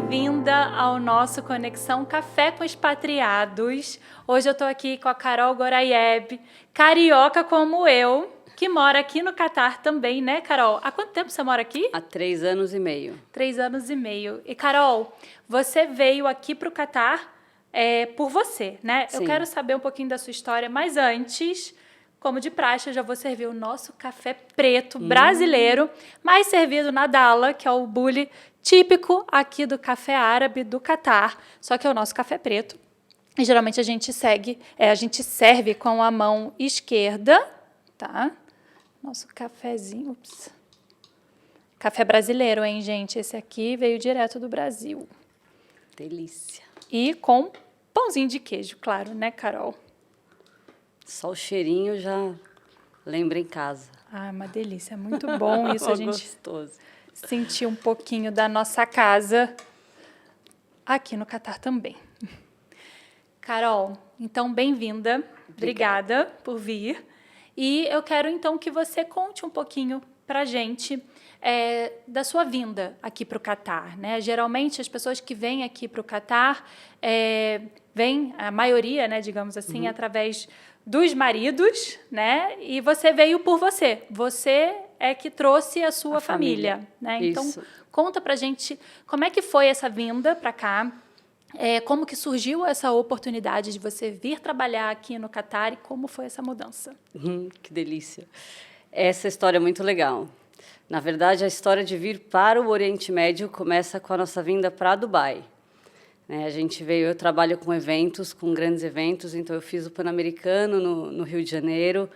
bem-vinda ao nosso Conexão Café com Expatriados. Hoje eu estou aqui com a Carol Goraieb, carioca como eu, que mora aqui no Catar também, né, Carol? Há quanto tempo você mora aqui? Há 3 anos e meio. 3 anos e meio. E, Carol, você veio aqui para o Catar por você, né? Sim. Eu quero saber um pouquinho da sua história, mas antes, como de praxe, eu já vou servir o nosso café preto brasileiro, mais servido na Dala, que é o bule típico aqui do café árabe do Catar, só que é o nosso café preto. E geralmente a gente serve com a mão esquerda, tá? Nosso cafezinho, ups. Café brasileiro, hein, gente? Esse aqui veio direto do Brasil. Delícia. E com pãozinho de queijo, claro, né, Carol? Só o cheirinho já lembra em casa. Ah, uma delícia, é muito bom isso, a gente Gostoso. sentir um pouquinho da nossa casa aqui no Catar também. Carol, então, bem-vinda. Obrigada por vir. E eu quero, então, que você conte um pouquinho para a gente da sua vinda aqui para o Catar, né? Geralmente, as pessoas que vêm aqui para o Catar vêm, a maioria, né, digamos assim, através dos maridos, né? E você veio por você. Você é que trouxe a sua família, né? Então, Isso. conta para a gente como é que foi essa vinda para cá. Como que surgiu essa oportunidade de você vir trabalhar aqui no Catar e como foi essa mudança? Que delícia. Essa história é muito legal. Na verdade, a história de vir para o Oriente Médio começa com a nossa vinda para Dubai. A gente veio, eu trabalho com eventos, com grandes eventos, então eu fiz o Pan-Americano no Rio de Janeiro.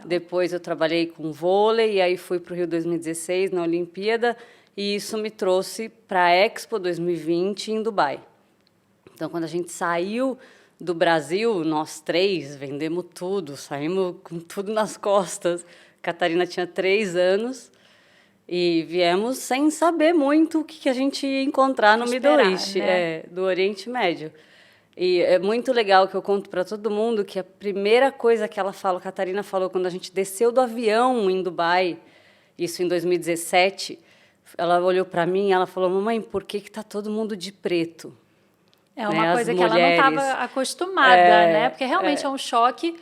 Depois eu trabalhei com vôlei, e aí fui para o Rio 2016, na Olimpíada, e isso me trouxe para a Expo 2020 em Dubai. Então, quando a gente saiu do Brasil, nós 3 vendemos tudo, saímos com tudo nas costas. Catarina tinha 3 anos e viemos sem saber muito o que a gente ia encontrar no Middle East, né? do Oriente Médio. E é muito legal que eu conto para todo mundo que a primeira coisa que ela fala, a Catarina falou, quando a gente desceu do avião em Dubai, isso em 2017, ela olhou para mim e ela falou: "Mamãe, por que está todo mundo de preto?" É uma coisa As que ela não estava mulheres. acostumada, né? Porque realmente é um choque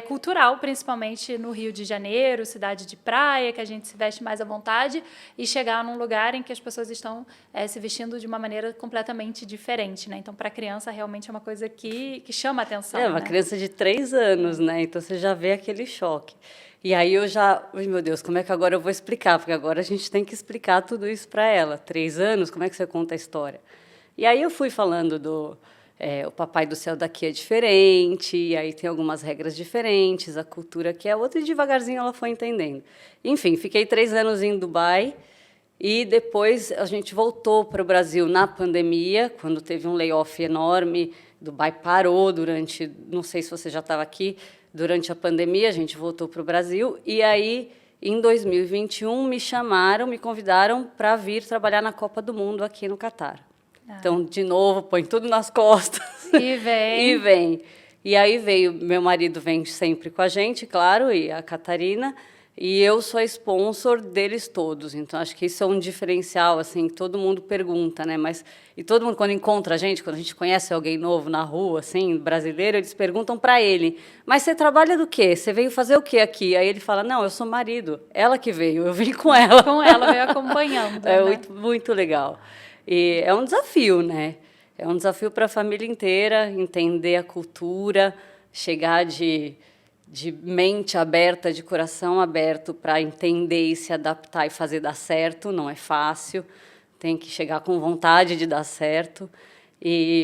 cultural, principalmente no Rio de Janeiro, cidade de praia, que a gente se veste mais à vontade, e chegar num lugar em que as pessoas estão se vestindo de uma maneira completamente diferente, né? Então, para a criança, realmente é uma coisa que chama a atenção. Uma criança de 3 anos, né? Então, você já vê aquele choque. E aí ai, meu Deus, como é que agora eu vou explicar? Porque agora a gente tem que explicar tudo isso para ela. 3 anos, como é que você conta a história? E aí eu fui falando o Papai do Céu daqui é diferente, e aí tem algumas regras diferentes, a cultura que é outra, e devagarzinho ela foi entendendo. Enfim, fiquei 3 anos em Dubai, e depois a gente voltou para o Brasil na pandemia, quando teve um layoff enorme. Dubai parou durante, não sei se você já estava aqui, durante a pandemia, a gente voltou para o Brasil, e aí, em 2021, me convidaram para vir trabalhar na Copa do Mundo aqui no Catar. Então, de novo, põe tudo nas costas. E vem. E vem. E aí meu marido vem sempre com a gente, claro, e a Catarina, e eu sou a sponsor deles todos. Então, acho que isso é um diferencial, assim, que todo mundo pergunta, né? E todo mundo, quando encontra a gente, quando a gente conhece alguém novo na rua, assim, brasileiro, eles perguntam para ele: "Mas você trabalha do quê? Você veio fazer o quê aqui?" Aí ele fala: "Não, eu sou marido. Ela que veio, eu vim com ela." Com ela, veio acompanhando. É né? muito, muito legal. E é um desafio, né? É um desafio para a família inteira, entender a cultura, chegar de mente aberta, de coração aberto para entender e se adaptar e fazer dar certo. Não é fácil, tem que chegar com vontade de dar certo.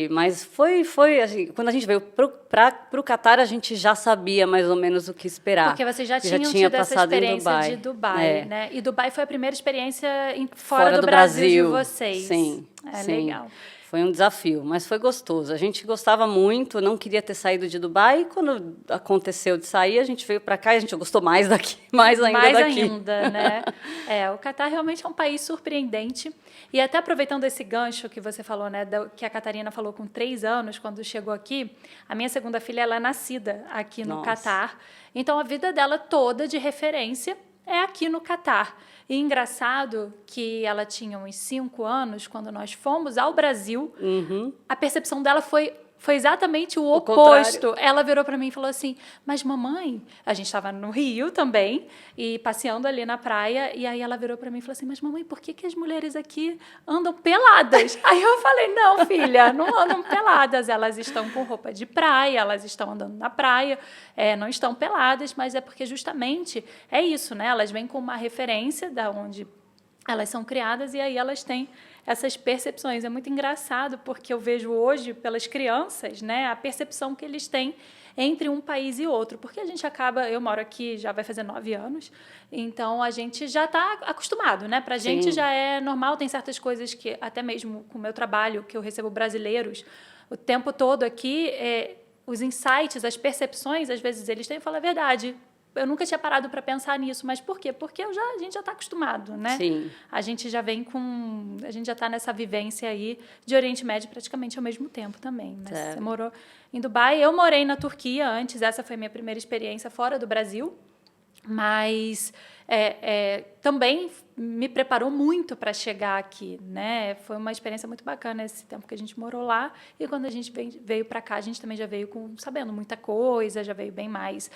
Mas foi assim, quando a gente veio para o Catar, a gente já sabia mais ou menos o que esperar. Porque vocês já tinham tinha tido essa passado em experiência de Dubai, né? E Dubai foi a primeira experiência fora do Brasil de vocês. Sim, sim. Legal. Foi um desafio, mas foi gostoso. A gente gostava muito, não queria ter saído de Dubai. E quando aconteceu de sair, a gente veio para cá e a gente gostou mais daqui, mais ainda mais daqui. ainda, né? O Catar realmente é um país surpreendente. E até aproveitando esse gancho que você falou, né, que a Catarina falou com 3 anos, quando chegou aqui, a minha segunda filha ela é nascida aqui no Catar. Então, a vida dela toda de referência é aqui no Catar. E engraçado que ela tinha uns 5 anos, quando nós fomos ao Brasil, a percepção dela foi exatamente o oposto. contrário. Ela virou para mim e falou assim, mas mamãe, a gente estava no Rio também, e passeando ali na praia, e aí ela virou para mim e falou assim, mas mamãe, por que as mulheres aqui andam peladas? Aí eu falei, não, filha, não andam peladas, elas estão com roupa de praia, elas estão andando na praia, não estão peladas, mas é porque justamente é isso, né? Elas vêm com uma referência da onde elas são criadas e aí elas têm essas percepções. É muito engraçado porque eu vejo hoje pelas crianças, né, a percepção que eles têm entre um país e outro, porque a gente acaba, eu moro aqui já vai fazer 9 anos, então a gente já está acostumado, né? Para a gente já é normal, tem certas coisas que até mesmo com o meu trabalho, que eu recebo brasileiros o tempo todo aqui, os insights, as percepções, às vezes eles têm, eu falo a verdade. Eu nunca tinha parado para pensar nisso, mas por quê? Porque a gente já está acostumado, né? Sim. A gente já vem com... A gente já está nessa vivência aí de Oriente Médio praticamente ao mesmo tempo também. Mas você morou em Dubai. Eu morei na Turquia antes. Essa foi minha primeira experiência fora do Brasil. Mas também me preparou muito para chegar aqui, né? Foi uma experiência muito bacana esse tempo que a gente morou lá. E quando a gente veio para cá, a gente também já veio sabendo muita coisa, já veio bem mais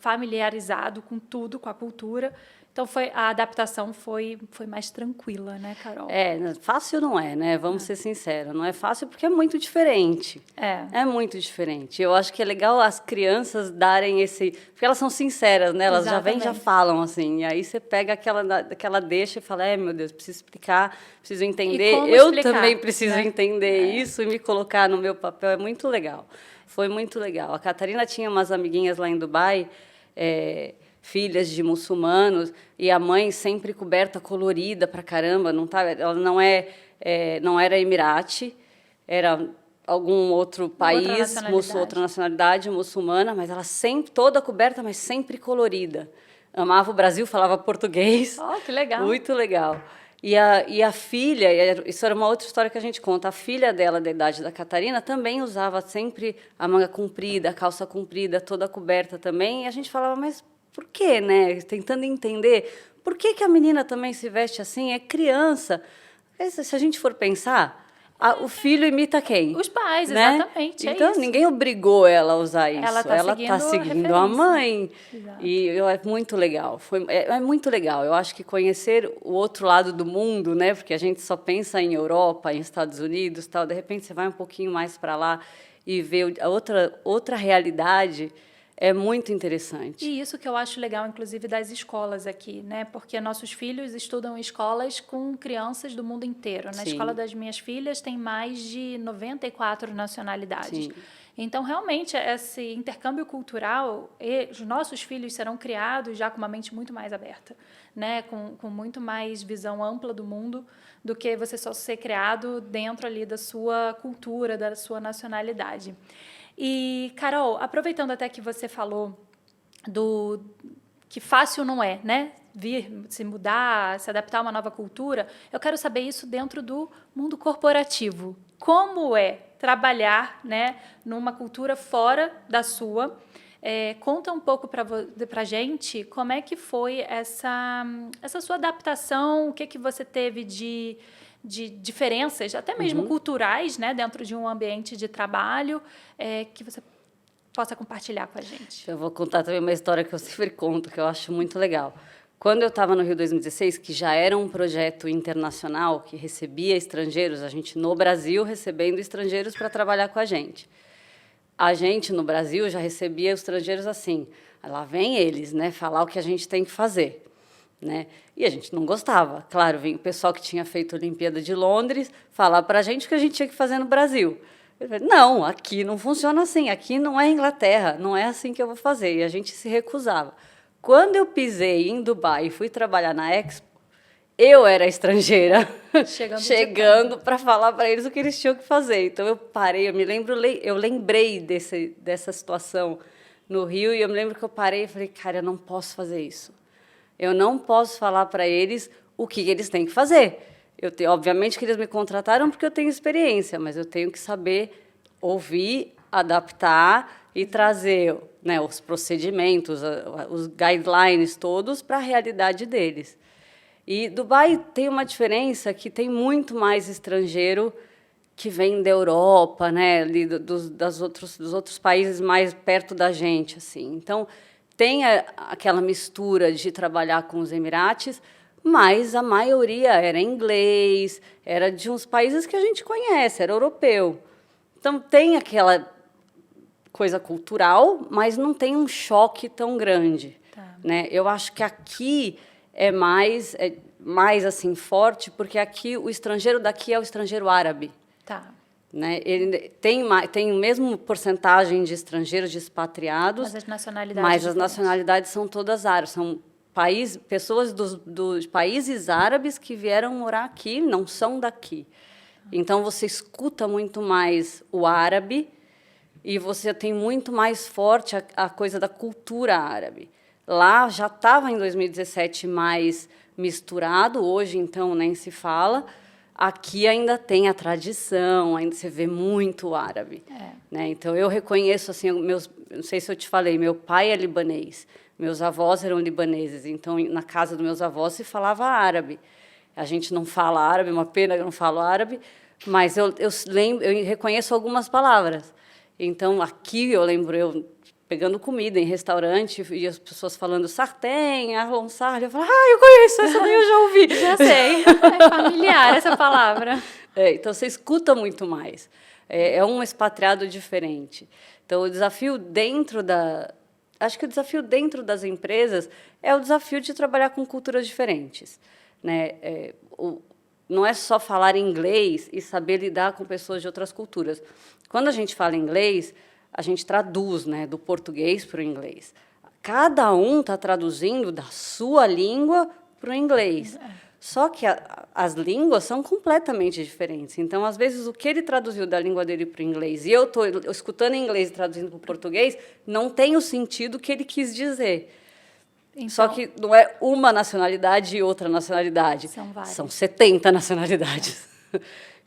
familiarizado com tudo, com a cultura. Então, a adaptação foi mais tranquila, né, Carol? Fácil não é, né? Vamos ser sinceros. Não é fácil porque é muito diferente. É muito diferente. Eu acho que é legal as crianças darem esse... Porque elas são sinceras, né? Elas já vêm e já falam, assim. E aí você pega aquela deixa e fala, meu Deus, preciso explicar, preciso entender. Eu também preciso entender isso e me colocar no meu papel. É muito legal. Foi muito legal. A Catarina tinha umas amiguinhas lá em Dubai... filhas de muçulmanos, e a mãe sempre coberta, colorida pra caramba, ela não era Emirate, era algum outro país, outra nacionalidade muçulmana, mas ela sempre toda coberta, mas sempre colorida. Amava o Brasil, falava português. Oh, que legal. Muito legal. E a filha, isso era uma outra história que a gente conta, a filha dela, da idade da Catarina, também usava sempre a manga comprida, a calça comprida, toda coberta também, e a gente falava, mas por quê, né? Tentando entender por que a menina também se veste assim, é criança. Se a gente for pensar, o filho imita quem? Os pais, né? Exatamente. Então, ninguém obrigou ela a usar isso. Ela está seguindo a mãe. Exato. E é muito legal. É muito legal. Eu acho que conhecer o outro lado do mundo, né? Porque a gente só pensa em Europa, em Estados Unidos, tal. De repente, você vai um pouquinho mais para lá e vê a outra realidade. É muito interessante. E isso que eu acho legal, inclusive, das escolas aqui, né? Porque nossos filhos estudam em escolas com crianças do mundo inteiro. Na escola das minhas filhas tem mais de 94 nacionalidades. Sim. Então, realmente, esse intercâmbio cultural, os nossos filhos serão criados já com uma mente muito mais aberta, né? Com muito mais visão ampla do mundo do que você só ser criado dentro ali da sua cultura, da sua nacionalidade. E, Carol, aproveitando até que você falou que fácil não é, né? Vir, se mudar, se adaptar a uma nova cultura, eu quero saber isso dentro do mundo corporativo. Como é trabalhar, né, numa cultura fora da sua? Conta um pouco para a gente como é que foi essa sua adaptação, o que você teve de diferenças, até mesmo culturais, né, dentro de um ambiente de trabalho, que você possa compartilhar com a gente. Eu vou contar também uma história que eu sempre conto, que eu acho muito legal. Quando eu estava no Rio 2016, que já era um projeto internacional, que recebia estrangeiros, a gente no Brasil recebendo estrangeiros para trabalhar com a gente. A gente, no Brasil, já recebia os estrangeiros assim, lá vem eles, né, falar o que a gente tem que fazer. Né? E a gente não gostava. Claro, vinha o pessoal que tinha feito a Olimpíada de Londres falar para a gente o que a gente tinha que fazer no Brasil. Eu falei, não, aqui não funciona assim, aqui não é Inglaterra, não é assim que eu vou fazer. E a gente se recusava. Quando eu pisei em Dubai e fui trabalhar na Expo, eu era estrangeira, chegando para falar para eles o que eles tinham que fazer. Então, eu parei, eu lembrei dessa situação no Rio, e eu me lembro que eu parei e falei, cara, eu não posso fazer isso. Eu não posso falar para eles o que eles têm que fazer. Obviamente que eles me contrataram porque eu tenho experiência, mas eu tenho que saber ouvir adaptar e trazer, né, os procedimentos, os guidelines todos para a realidade deles. E Dubai tem uma diferença que tem muito mais estrangeiro que vem da Europa, né, ali dos outros países mais perto da gente, assim. Então, tem aquela mistura de trabalhar com os Emirates, mas a maioria era inglês, era de uns países que a gente conhece, era europeu. Então, tem aquela coisa cultural, mas não tem um choque tão grande. Tá. Né? Eu acho que aqui é mais assim, forte, porque aqui o estrangeiro daqui é o estrangeiro árabe. Tá. Né? Ele tem a mesma porcentagem de estrangeiros, de expatriados, Mas as nacionalidades mas as diferentes. nacionalidades são todas árabes, são pessoas dos países árabes que vieram morar aqui, não são daqui. Então, você escuta muito mais o árabe e você tem muito mais forte a coisa da cultura árabe. Lá já estava, em 2017, mais misturado, hoje, então, nem se fala. Aqui ainda tem a tradição, ainda se vê muito árabe. Né? Então, eu reconheço, assim, não sei se eu te falei, meu pai é libanês, meus avós eram libaneses, então, na casa dos meus avós se falava árabe. A gente não fala árabe, é uma pena que eu não falo árabe, mas eu reconheço algumas palavras. Então, aqui eu lembro eu pegando comida em restaurante e as pessoas falando sartém, arlonsar, eu falo, eu conheço, essa daí eu já ouvi. Já sei, é familiar essa palavra. Então, você escuta muito mais. É um expatriado diferente. Então, o desafio acho que o desafio dentro das empresas é o desafio de trabalhar com culturas diferentes. Né? Não é só falar inglês e saber lidar com pessoas de outras culturas. Quando a gente fala inglês, a gente traduz, né, do português para o inglês. Cada um está traduzindo da sua língua para o inglês. Só que as línguas são completamente diferentes. Então, às vezes, o que ele traduziu da língua dele para o inglês e eu estou escutando em inglês e traduzindo para o português, não tem o sentido que ele quis dizer. Então, só que não é uma nacionalidade e outra nacionalidade. São várias. São 70 nacionalidades.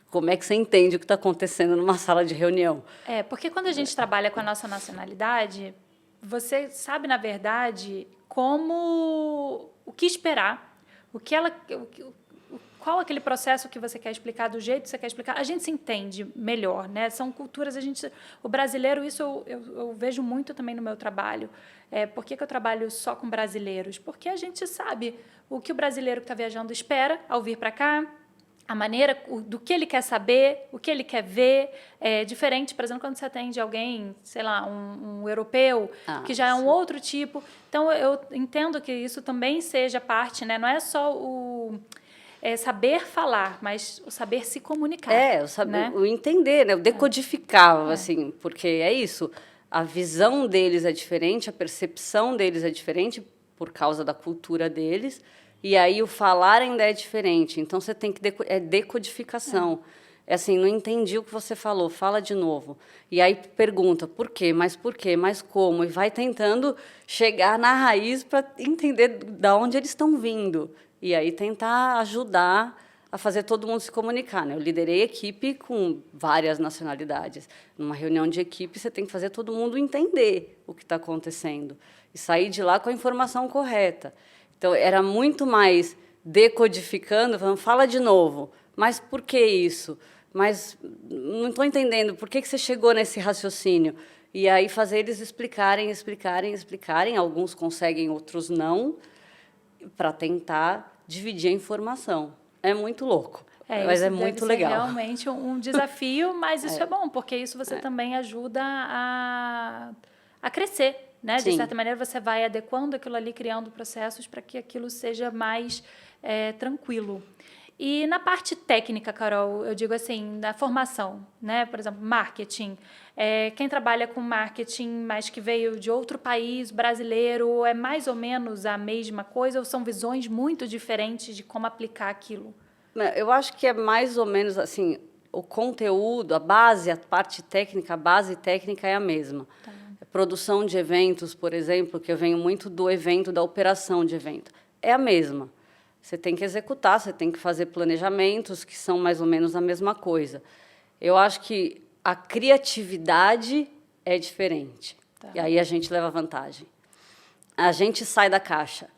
Como é que você entende o que está acontecendo numa sala de reunião? Porque quando a gente trabalha com a nossa nacionalidade, você sabe, na verdade, o que esperar, qual aquele processo que você quer explicar, do jeito que você quer explicar. A gente se entende melhor, né? São culturas, o brasileiro, isso eu vejo muito também no meu trabalho. Por que eu trabalho só com brasileiros? Porque a gente sabe o que o brasileiro que está viajando espera ao vir para cá, a maneira do que ele quer saber, o que ele quer ver, é diferente, por exemplo, quando você atende alguém, sei lá, um europeu, que já é um outro tipo. Então, eu entendo que isso também seja parte, né? Não é só saber falar, mas o saber se comunicar. O entender, né? O decodificar, assim, porque é isso. A visão deles é diferente, a percepção deles é diferente por causa da cultura deles. E aí o falar ainda é diferente. Então, você tem que... É decodificação. É assim, não entendi o que você falou, fala de novo. E aí pergunta, por quê? Mas como? E vai tentando chegar na raiz para entender de onde eles estão vindo. E aí tentar ajudar a fazer todo mundo se comunicar. Né? Eu liderei equipe com várias nacionalidades. Numa reunião de equipe, você tem que fazer todo mundo entender o que está acontecendo. E sair de lá com a informação correta. Então, era muito mais decodificando, falando, fala de novo. Mas por que isso? Mas não estou entendendo. Por que você chegou nesse raciocínio? E aí fazer eles explicarem. Alguns conseguem, outros não, para tentar dividir a informação. É muito louco, mas é muito legal. É realmente um desafio, mas isso é bom, porque isso você também ajuda a crescer. Né? De certa maneira, você vai adequando aquilo ali, criando processos para que aquilo seja mais tranquilo. E na parte técnica, Carol, eu digo assim, da formação, né? Por exemplo, marketing. Quem trabalha com marketing, mas que veio de outro país, brasileiro, é mais ou menos a mesma coisa ou são visões muito diferentes de como aplicar aquilo? Eu acho que é mais ou menos assim, o conteúdo, a parte técnica, a base técnica é a mesma. Tá. Produção de eventos, por exemplo, que eu venho muito do evento, da operação de evento, é a mesma. Você tem que executar, você tem que fazer planejamentos, que são mais ou menos a mesma coisa. Eu acho que a criatividade é diferente. Tá. E aí a gente leva vantagem. A gente sai da caixa.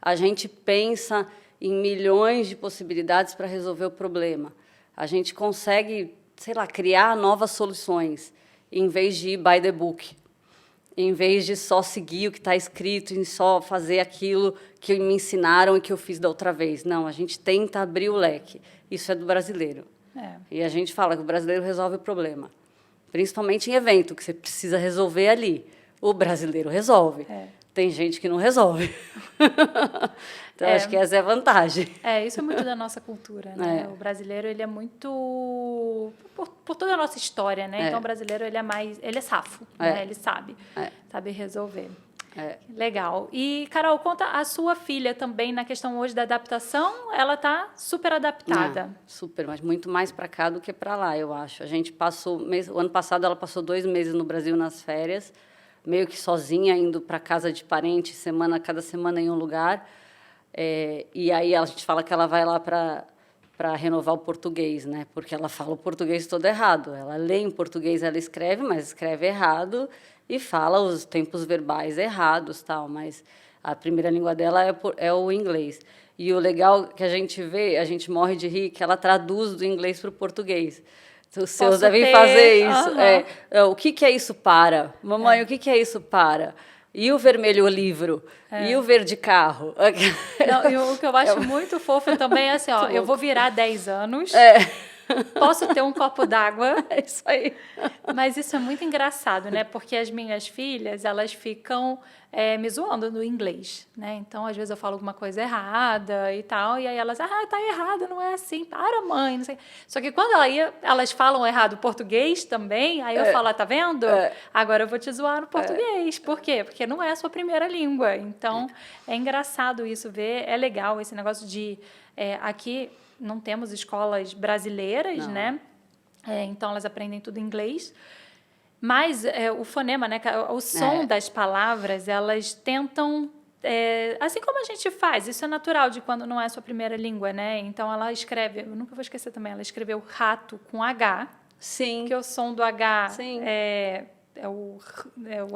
A gente pensa em milhões de possibilidades para resolver o problema. A gente consegue, sei lá, criar novas soluções, em vez de ir by the book. Em vez de só seguir o que está escrito, em só fazer aquilo que me ensinaram e que eu fiz da outra vez. Não, a gente tenta abrir o leque. Isso é do brasileiro. E a gente fala que o brasileiro resolve o problema. Principalmente em evento, que você precisa resolver ali. O brasileiro resolve. Tem gente que não resolve. Então, acho que essa é a vantagem. Isso é muito da nossa cultura, né? O brasileiro, ele é muito... Por toda a nossa história, né? Então, o brasileiro, ele é safo, né? Ele sabe resolver. Legal. E, Carol, conta a sua filha também na questão hoje da adaptação. Ela está super adaptada. Super, mas muito mais para cá do que para lá, eu acho. A gente passou... O ano passado, ela passou 2 meses no Brasil nas férias, meio que sozinha, indo para casa de parente, cada semana em um lugar. E aí a gente fala que ela vai lá para renovar o português, né? Porque ela fala o português todo errado. Ela lê em português, ela escreve, mas escreve errado e fala os tempos verbais errados, tal. Mas a primeira língua dela é o inglês. E o legal que a gente vê, a gente morre de rir, que ela traduz do inglês para o português. Os seus devem fazer isso. O que é isso para? Mamãe, o que é isso para? E o vermelho livro? E o verde carro? Não, e o que eu acho muito fofo também é assim, eu vou virar 10 anos, posso ter um copo d'água. É isso aí. Mas isso é muito engraçado, né? Porque as minhas filhas, elas ficam me zoando no inglês, né? Então, às vezes eu falo alguma coisa errada e tal, e aí elas, tá errado, não é assim, para, mãe, não sei. Só que quando elas falam errado o português também, aí eu falo, tá vendo? Agora eu vou te zoar no português. Por quê? Porque não é a sua primeira língua. Então, é engraçado isso, ver, é legal esse negócio de... aqui não temos escolas brasileiras, né? Então, elas aprendem tudo em inglês. Mas o fonema, né, o som das palavras, elas tentam... assim como a gente faz, isso é natural de quando não é a sua primeira língua, né? Então, ela escreve... Eu nunca vou esquecer também. Ela escreveu rato com H. Sim. Porque o som do H Sim. é o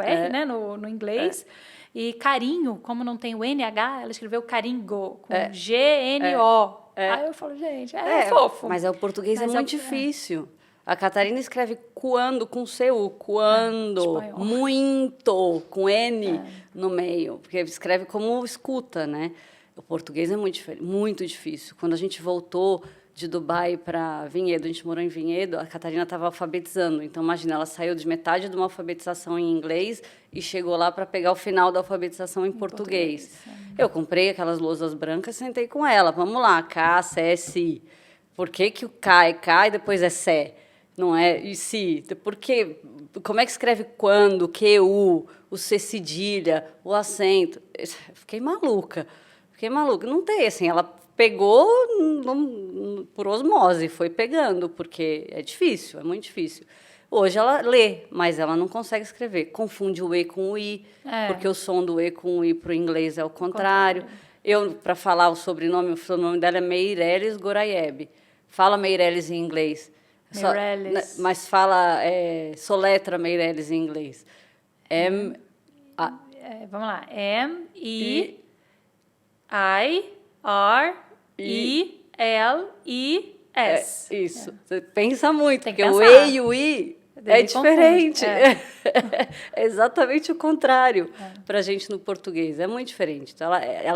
R, né, no inglês. E carinho, como não tem o NH, ela escreveu caringo, com GNO. Aí eu falo, gente, fofo. Mas o português é muito difícil. A Catarina escreve coando com CU, coando, muito, com N no meio, porque escreve como escuta, né? O português é muito difícil. Quando a gente voltou de Dubai para Vinhedo, a gente morou em Vinhedo, a Catarina estava alfabetizando. Então, imagina, ela saiu de metade de uma alfabetização em inglês e chegou lá para pegar o final da alfabetização em português. Eu comprei aquelas lousas brancas, sentei com ela. Vamos lá, K, C, S, I. Por que o K é K e depois é C? Não é? E se? Porque, como é que escreve quando, QU, o C cedilha, o acento? Fiquei maluca. Não tem, assim, ela pegou por osmose, foi pegando, porque é difícil, é muito difícil. Hoje ela lê, mas ela não consegue escrever. Confunde o E com o I, porque o som do E com o I para o inglês é o contrário. Eu, para falar o sobrenome dela é Meirelles Goraieb. Fala Meirelles em inglês. Meirelles. Mas fala, soletra Meirelles em inglês. Vamos lá. M-E-I-R-E-L-I-S. Isso. Você pensa muito, porque pensar. O E e o I é diferente. É exatamente o contrário para a gente no português. É muito diferente. Então,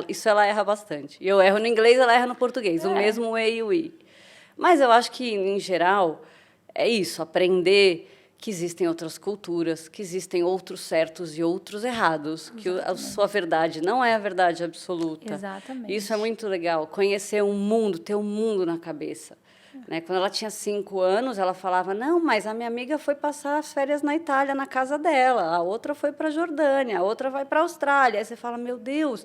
isso ela erra bastante. E eu erro no inglês, ela erra no português. O mesmo O E e o I. Mas eu acho que, em geral, é isso, aprender que existem outras culturas, que existem outros certos e outros errados, que a sua verdade não é a verdade absoluta. Exatamente. Isso é muito legal, conhecer um mundo, ter um mundo na cabeça. Né? Quando ela tinha 5 anos, ela falava, não, mas a minha amiga foi passar as férias na Itália, na casa dela, a outra foi para a Jordânia, a outra vai para a Austrália. Aí você fala, meu Deus,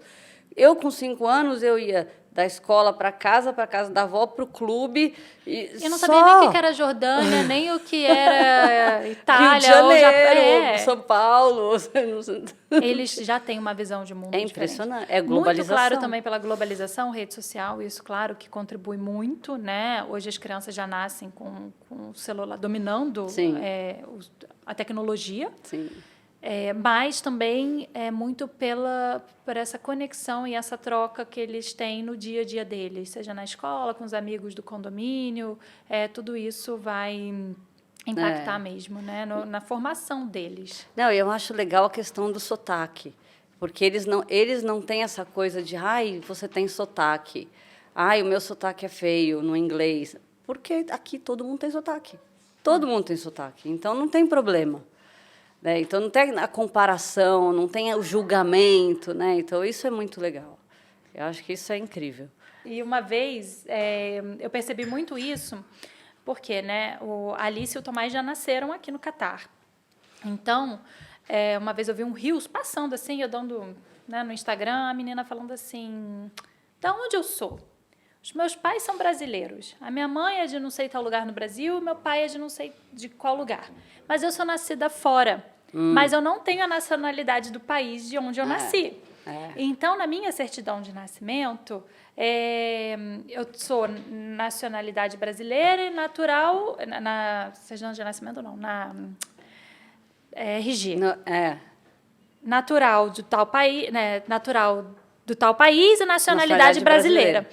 Eu, com 5 anos, eu ia da escola para casa da avó, para o clube. E não sabia nem o que era Jordânia, nem o que era Itália. Rio de Janeiro, ou São Paulo. Eles já têm uma visão de mundo É diferente. impressionante. É globalização. Muito claro também pela globalização, rede social, isso, claro, que contribui muito, né? Hoje as crianças já nascem com o celular dominando a tecnologia. Sim. Mas também é muito por essa conexão e essa troca que eles têm no dia a dia deles, seja na escola, com os amigos do condomínio, tudo isso vai impactar mesmo, né, na formação deles. Não, eu acho legal a questão do sotaque, porque eles não têm essa coisa de, ai, você tem sotaque, ai, o meu sotaque é feio no inglês, porque aqui todo mundo tem sotaque, então não tem problema. Né? Então, não tem a comparação, não tem o julgamento, né? Então, isso é muito legal. Eu acho que isso é incrível. E uma vez, eu percebi muito isso, porque, né, a Alice e o Tomás já nasceram aqui no Catar. Então, uma vez eu vi um Reels passando assim, eu dando, né, no Instagram, a menina falando assim, da onde eu sou? Os meus pais são brasileiros. A minha mãe é de não sei tal lugar no Brasil, meu pai é de não sei de qual lugar. Mas eu sou nascida fora. Mas eu não tenho a nacionalidade do país de onde eu nasci. Então, na minha certidão de nascimento, eu sou nacionalidade brasileira e natural... Na certidão de nascimento, não. Na RG. Natural do tal país, né, natural do tal país e nacionalidade brasileira.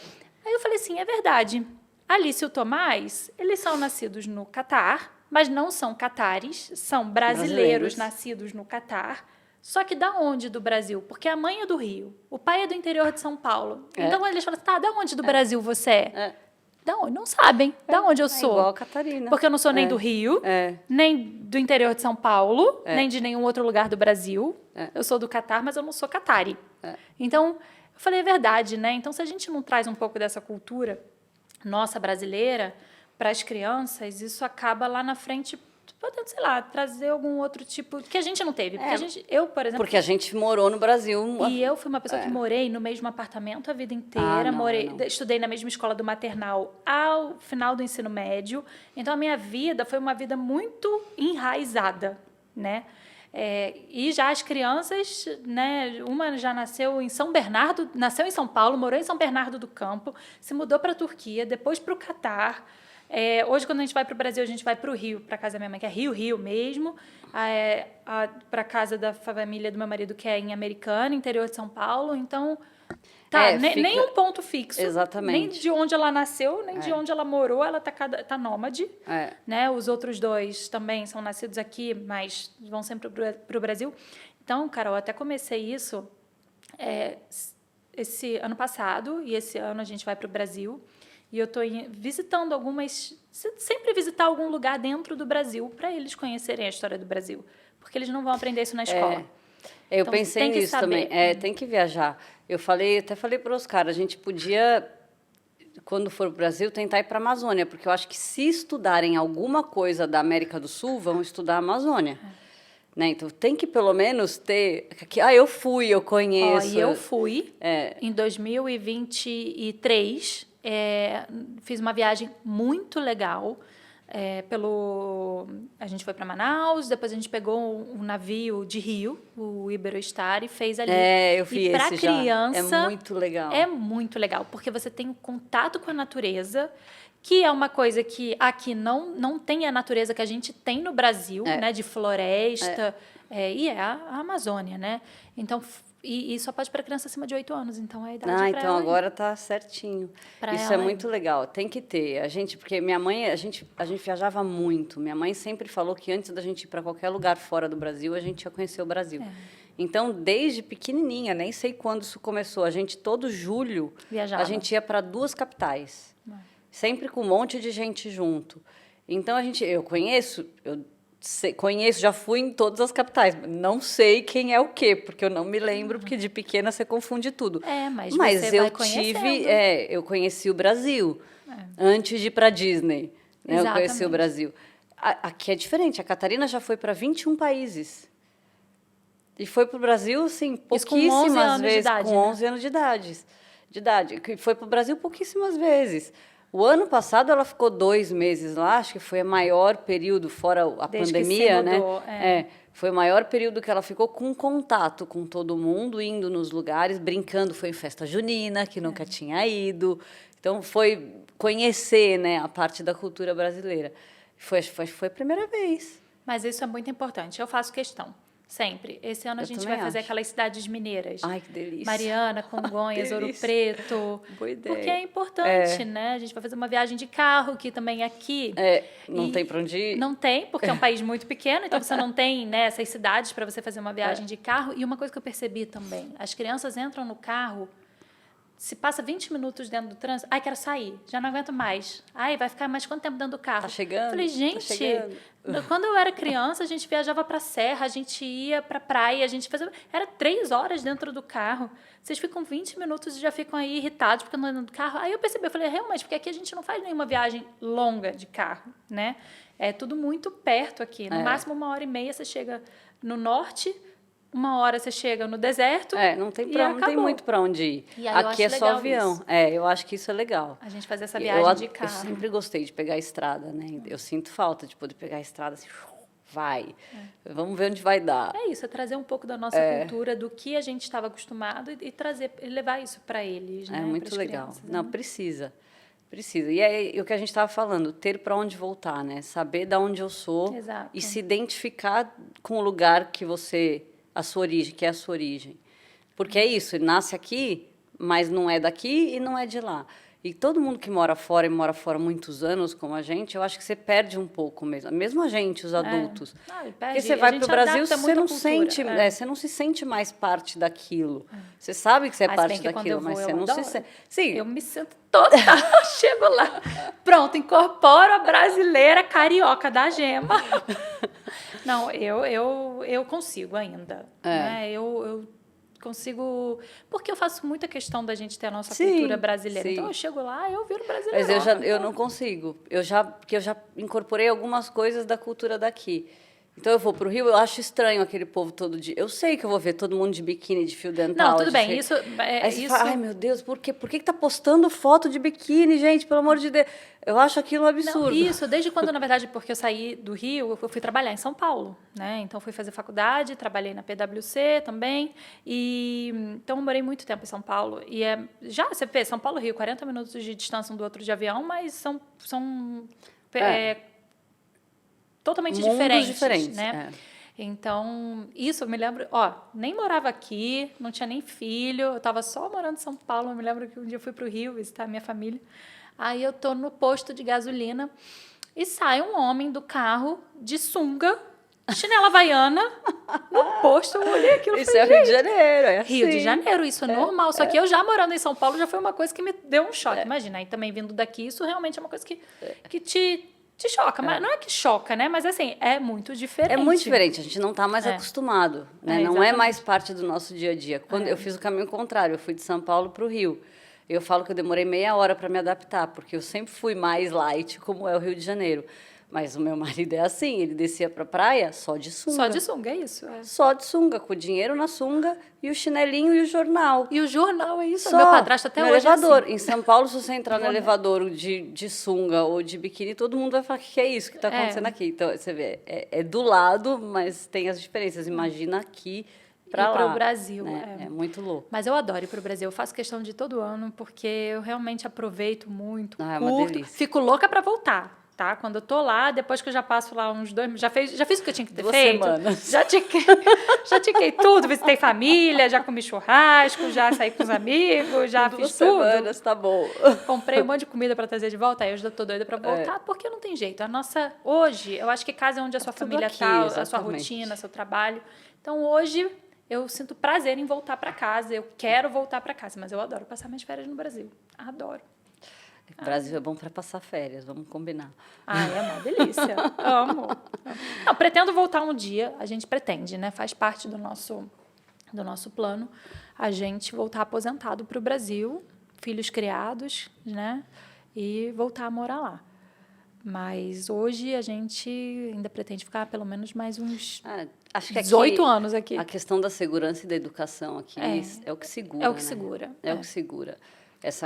Aí eu falei assim, é verdade. Alice e o Tomás, eles são nascidos no Catar, mas não são catares, são brasileiros nascidos no Catar. Só que da onde do Brasil? Porque a mãe é do Rio, o pai é do interior de São Paulo. Então eles falam assim, tá, da onde do Brasil você é? Da onde? Não sabem da onde eu sou. Igual a Catarina. Porque eu não sou nem do Rio, nem do interior de São Paulo, nem de nenhum outro lugar do Brasil. Eu sou do Catar, mas eu não sou catari. Então, eu falei, é verdade, né? Então, se a gente não traz um pouco dessa cultura nossa brasileira para as crianças, isso acaba lá na frente, podendo, sei lá, trazer algum outro tipo que a gente não teve. Porque eu, por exemplo... Porque a gente morou no Brasil... E eu fui uma pessoa que morei no mesmo apartamento a vida inteira, estudei na mesma escola do maternal ao final do ensino médio. Então, a minha vida foi uma vida muito enraizada, né? E já as crianças, né, uma já nasceu em São Bernardo, nasceu em São Paulo, morou em São Bernardo do Campo, se mudou para a Turquia, depois para o Catar. Hoje, quando a gente vai para o Brasil, a gente vai para o Rio, para a casa da minha mãe, que é Rio mesmo, para a casa da família do meu marido, que é em Americana, interior de São Paulo. Então, nem um ponto fixo. Exatamente. Nem de onde ela nasceu, nem de onde ela morou, ela tá nômade. Né? Os outros dois também são nascidos aqui, mas vão sempre para o Brasil. Então, Carol, até comecei isso esse ano passado, e esse ano a gente vai para o Brasil. E eu estou visitando sempre visitar algum lugar dentro do Brasil para eles conhecerem a história do Brasil. Porque eles não vão aprender isso na escola. Eu então, pensei nisso também. Tem que viajar. Até falei para os caras, a gente podia, quando for para o Brasil, tentar ir para a Amazônia, porque eu acho que se estudarem alguma coisa da América do Sul, vão estudar a Amazônia. Né? Então, tem que pelo menos ter... eu conheço. E eu fui em 2023... fiz uma viagem muito legal. A gente foi para Manaus, depois a gente pegou um navio de Rio, o Iberostar, e fez ali. Eu vi e para criança já. É muito legal. É muito legal, porque você tem um contato com a natureza, que é uma coisa que aqui não tem a natureza que a gente tem no Brasil, né, de floresta, e a Amazônia, né? Então, e só pode para criança acima de 8 anos, então é a idade para então agora está certinho. Isso é muito legal, tem que ter. Porque minha mãe, a gente viajava muito. Minha mãe sempre falou que antes da gente ir para qualquer lugar fora do Brasil, a gente ia conhecer o Brasil. Então, desde pequenininha, nem sei quando isso começou, todo julho, viajava. A gente ia para 2 capitais. Sempre com um monte de gente junto. Então, eu conheço, já fui em todas as capitais. Não sei quem é o quê, porque eu não me lembro, porque de pequena você confunde tudo. Mas você vai conhecendo. Eu conheci o Brasil antes de ir para a Disney. Né? Eu conheci o Brasil. Aqui é diferente. A Catarina já foi para 21 países. E foi para o Brasil, assim, Isso com 11 pouquíssimas anos de vezes, idade, com né? 11 anos de idade, que foi para o Brasil pouquíssimas vezes. O ano passado ela ficou 2 meses lá, acho que foi o maior período, fora a Desde que se pandemia, mudou, né? Foi o maior período que ela ficou com contato com todo mundo, indo nos lugares, brincando, foi em festa junina, que nunca tinha ido. Então, foi conhecer, né, a parte da cultura brasileira. Foi a primeira vez. Mas isso é muito importante. Eu faço questão, sempre. Esse ano a Eu gente também vai fazer acho. aquelas cidades mineiras. Ai, que delícia. Mariana, Congonhas, Ouro Delícia. Preto. Boa ideia. Porque é importante, né? A gente vai fazer uma viagem de carro, que também é aqui. Não tem para onde ir. Não tem, porque é um país muito pequeno, então você não tem, né, essas cidades para você fazer uma viagem de carro. E uma coisa que eu percebi também, as crianças entram no carro, se passa 20 minutos dentro do trânsito, ai, quero sair, já não aguento mais. Ai, vai ficar mais quanto tempo dentro do carro? Tá chegando? Falei, Tá gente, chegando. quando eu era criança, a gente viajava para serra, a gente ia para praia, a gente fazia... Era 3 horas dentro do carro. Vocês ficam 20 minutos e já ficam aí irritados porque não andam do carro. Aí eu percebi, eu falei, realmente, porque aqui a gente não faz nenhuma viagem longa de carro, né? É tudo muito perto aqui. No máximo 1h30 você chega no norte, 1 hora você chega no deserto. Não tem, e não tem muito para onde ir. E aí eu aqui é acho só legal avião. isso. Eu acho que isso é legal. A gente fazer essa E viagem de Eu carro. sempre gostei de pegar a estrada, né? Eu sinto falta de poder pegar a estrada assim, vai. Vamos ver onde vai dar. É isso, é trazer um pouco da nossa cultura, do que a gente estava acostumado e trazer, levar isso para eles, né? É muito pras legal. crianças, Não, né? precisa. Precisa. E é o que a gente estava falando, ter para onde voltar, né? Saber de onde eu sou Exato. e se identificar com o lugar que você, a sua origem, que é a sua origem. Porque é isso, ele nasce aqui, mas não é daqui e não é de lá. E todo mundo que mora fora e mora fora muitos anos, como a gente, eu acho que você perde um pouco mesmo. Mesmo a gente, os adultos. Não, Porque você vai para o Brasil, você não sente, você não se sente mais parte daquilo. Você sabe que você é parte daquilo, mas você não se sente. Sim. Eu me sinto total, chego lá. Pronto, incorporo a brasileira carioca da Gema. Não, eu consigo ainda. Né? Eu consigo... Porque eu faço muita questão da gente ter a nossa cultura brasileira. Sim. Então, eu chego lá, eu viro brasileira. Mas eu não consigo. Porque eu já incorporei algumas coisas da cultura daqui. Então, eu vou para o Rio, eu acho estranho aquele povo todo dia. Eu sei que eu vou ver todo mundo de biquíni, de fio dental. Não, tudo bem. Isso... Aí você fala, ai, meu Deus, por que tá postando foto de biquíni, gente? Pelo amor de Deus. Eu acho aquilo um absurdo. Não, isso, desde quando, na verdade, porque eu saí do Rio, eu fui trabalhar em São Paulo, né? Então, fui fazer faculdade, trabalhei na PwC também. Então, eu morei muito tempo em São Paulo. E já, você vê, São Paulo e Rio, 40 minutos de distância um do outro de avião, mas são totalmente diferentes, né? Então, isso eu me lembro, nem morava aqui, não tinha nem filho, eu estava só morando em São Paulo. Eu me lembro que um dia eu fui para o Rio visitar a minha família. Aí eu tô no posto de gasolina e sai um homem do carro de sunga, chinela havaiana, no posto. Eu olhei aquilo e falei, isso é Rio de Janeiro, é assim. Rio de Janeiro, isso é normal. Só que eu já morando em São Paulo já foi uma coisa que me deu um choque. Imagina, aí também vindo daqui, isso realmente é uma coisa que te choca. Mas não é que choca, né? Mas assim, é muito diferente. É muito diferente, a gente não está mais acostumado. Né? Não é mais parte do nosso dia a dia. Quando eu fiz o caminho contrário, eu fui de São Paulo para o Rio. Eu falo que eu demorei meia hora para me adaptar, porque eu sempre fui mais light, como é o Rio de Janeiro. Mas o meu marido é assim, ele descia para a praia só de sunga. Só de sunga, é isso. Só de sunga, com o dinheiro na sunga e o chinelinho e o jornal. E o jornal, é isso. Só, meu padrasto até no hoje elevador. assim. Em São Paulo, se você entrar no elevador de sunga ou de biquíni, todo mundo vai falar, o que é isso que está acontecendo aqui? Então, você vê, é do lado, mas tem as diferenças. Imagina aqui para o Brasil. Né? É muito louco. Mas eu adoro ir para o Brasil. Eu faço questão de todo ano, porque eu realmente aproveito muito, é uma delícia. Fico louca para voltar. Tá? Quando eu tô lá, depois que eu já passo lá uns 2... Já fiz o que eu tinha que ter feito. Semanas. Já tiquei tudo. Visitei família, já comi churrasco, já saí com os amigos, já fiz tudo. 2 semanas, tá bom. Comprei um monte de comida para trazer de volta. Aí eu já tô doida para voltar, porque não tem jeito. Hoje, eu acho que casa é onde a sua família aqui, tá, exatamente. a sua rotina, seu trabalho. Então, hoje, eu sinto prazer em voltar para casa. Eu quero voltar para casa, mas eu adoro passar minhas férias no Brasil. Adoro. O Brasil é bom para passar férias, vamos combinar. É uma delícia. Amo. Não, pretendo voltar um dia, a gente pretende, né? Faz parte do nosso plano a gente voltar aposentado para o Brasil, filhos criados, né? E voltar a morar lá. Mas hoje a gente ainda pretende ficar pelo menos mais uns Acho que 18 anos aqui. A questão da segurança e da educação aqui é o que segura. É o que né? segura. É o que segura.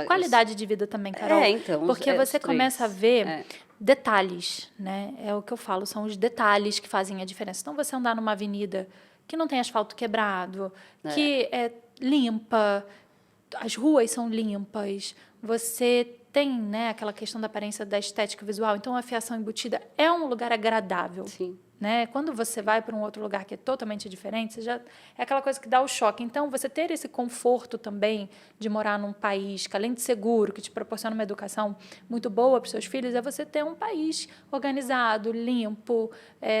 Qualidade de vida também, Carol. Então. Porque você começa a ver detalhes, né? É o que eu falo, são os detalhes que fazem a diferença. Então, você andar numa avenida que não tem asfalto quebrado, que é limpa, as ruas são limpas, você tem, né, aquela questão da aparência da estética visual. Então, a fiação embutida é um lugar agradável. Sim. Né? Quando você vai para um outro lugar que é totalmente diferente, é aquela coisa que dá o choque. Então, você ter esse conforto também de morar num país que, além de seguro, que te proporciona uma educação muito boa para os seus filhos, é você ter um país organizado, limpo,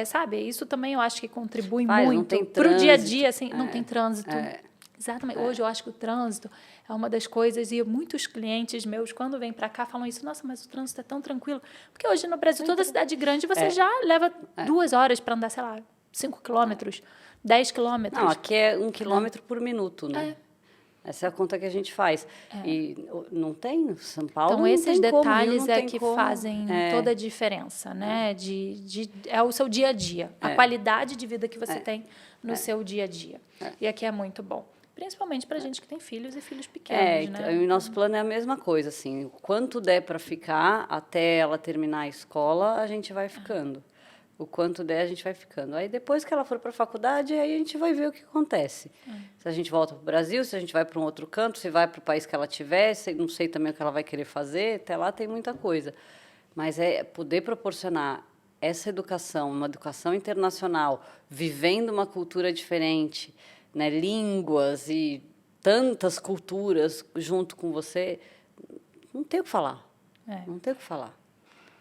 sabe? Isso também eu acho que contribui muito para o dia a dia. Assim, não tem trânsito. Exatamente. Hoje eu acho que o trânsito é uma das coisas, e muitos clientes meus, quando vêm para cá, falam isso: nossa, mas o trânsito é tão tranquilo. Porque hoje no Brasil, toda cidade grande, você já leva 2 horas para andar, sei lá, 5 quilômetros, 10 quilômetros. Não, aqui é 1 quilômetro por minuto, né? Essa é a conta que a a faz. E não tem, São Paulo então, não esses tem detalhes como, que fazem toda a diferença, né? É o seu dia a dia, a qualidade de vida que você tem no seu dia a dia. E aqui é muito bom. Principalmente para gente que tem filhos e filhos pequenos, né? E o nosso plano é a mesma coisa, assim. Quanto der para ficar até ela terminar a escola, a gente vai ficando. O quanto der, a gente vai ficando. Aí, depois que ela for para a faculdade, aí a gente vai ver o que acontece. Se a gente volta para o Brasil, se a gente vai para um outro canto, se vai para o país que ela tiver, não sei também o que ela vai querer fazer, até lá tem muita coisa. Mas é poder proporcionar essa educação, uma educação internacional, vivendo uma cultura diferente, né, línguas e tantas culturas junto com você, não tem o que falar. Não tem o que falar.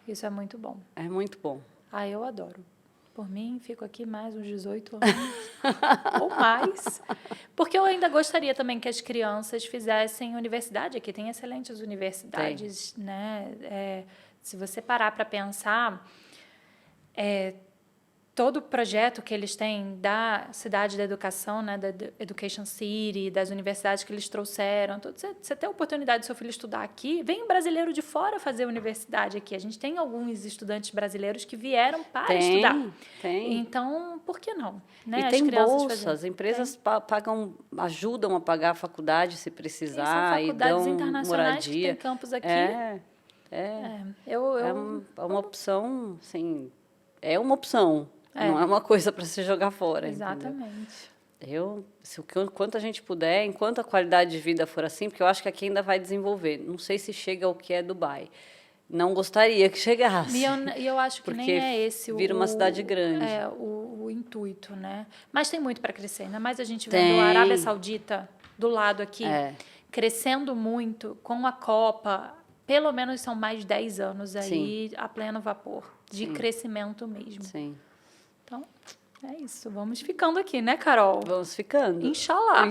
Isso é muito bom. É muito bom. Eu adoro. Por mim, fico aqui mais uns 18 anos ou mais. Porque eu ainda gostaria também que as crianças fizessem universidade. Aqui tem excelentes universidades, né? Se você parar para pensar, todo o projeto que eles têm da cidade da educação, né, da Education City, das universidades que eles trouxeram, você tem a oportunidade do seu filho estudar aqui, vem um brasileiro de fora fazer universidade aqui. A gente tem alguns estudantes brasileiros que vieram para estudar. Tem. Então, por que não? Né? E tem bolsas, as empresas ajudam a pagar a faculdade se precisar, e são faculdades dão internacionais moradia. Que tem campus aqui. É uma opção, assim, é uma opção. Não é uma coisa para se jogar fora. Exatamente. Entendeu? Quanto a gente puder, enquanto a qualidade de vida for assim, porque eu acho que aqui ainda vai desenvolver. Não sei se chega ao que é Dubai. Não gostaria que chegasse. E eu acho que nem é esse vira uma cidade grande. O intuito, né? Mas tem muito para crescer. Ainda mais a gente vendo a Arábia Saudita do lado aqui, crescendo muito com a Copa. Pelo menos são mais 10 anos aí a pleno vapor de crescimento mesmo. Sim. Então, é isso. Vamos ficando aqui, né, Carol? Vamos ficando. Inshallah.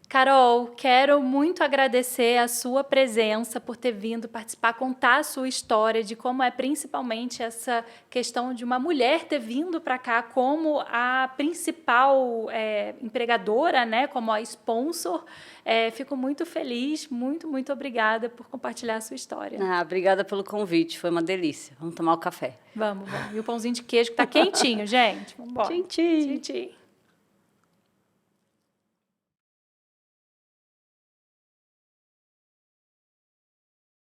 Carol, quero muito agradecer a sua presença por ter vindo participar, contar a sua história de como é principalmente essa questão de uma mulher ter vindo para cá como a principal empregadora, né, como a sponsor. Fico muito feliz, muito obrigada por compartilhar a sua história. Obrigada pelo convite, foi uma delícia. Vamos tomar o café. Vamos. E o pãozinho de queijo que está quentinho, gente. Vamos embora. Quentinho.